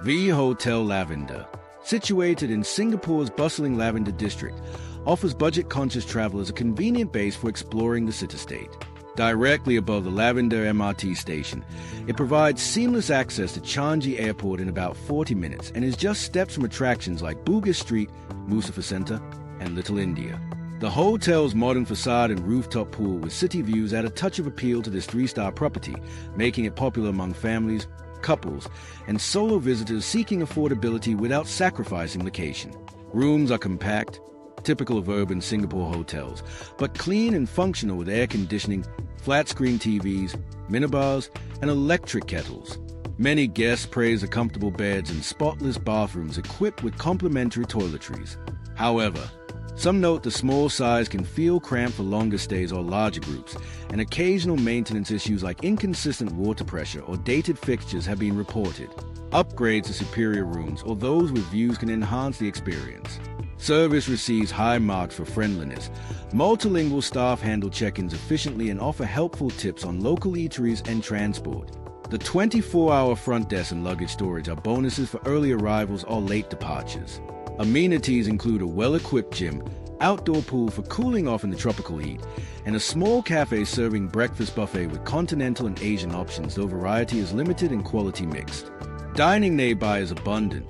The Hotel Lavender, situated in Singapore's bustling Lavender district, offers budget-conscious travelers a convenient base for exploring the city-state. Directly above the Lavender MRT station, it provides seamless access to Changi Airport in about 40 minutes and is just steps from attractions like Bugis Street, Mustafa Centre, and Little India. The hotel's modern facade and rooftop pool with city views add a touch of appeal to this 3-star property, making it popular among families, couples, and solo visitors seeking affordability without sacrificing location. Rooms are compact, typical of urban Singapore hotels, but clean and functional with air conditioning, flat-screen TVs, minibars, and electric kettles. Many guests praise the comfortable beds and spotless bathrooms equipped with complimentary toiletries. However, some note the small size can feel cramped for longer stays or larger groups, and occasional maintenance issues like inconsistent water pressure or dated fixtures have been reported. Upgrades to superior rooms or those with views can enhance the experience. Service receives high marks for friendliness. Multilingual staff handle check-ins efficiently and offer helpful tips on local eateries and transport. The 24-hour front desk and luggage storage are bonuses for early arrivals or late departures. Amenities include a well-equipped gym, outdoor pool for cooling off in the tropical heat, and a small cafe serving breakfast buffet with continental and Asian options, though variety is limited and quality mixed. Dining nearby is abundant,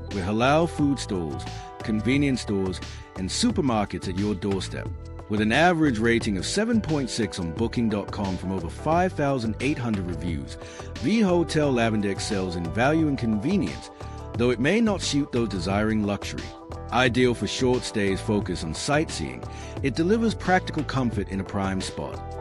with halal food stalls, convenience stores, and supermarkets at your doorstep. With an average rating of 7.6 on Booking.com from over 5,800 reviews, the Hotel Lavender excels in value and convenience, though it may not suit those desiring luxury. Ideal for short stays focused on sightseeing, it delivers practical comfort in a prime spot.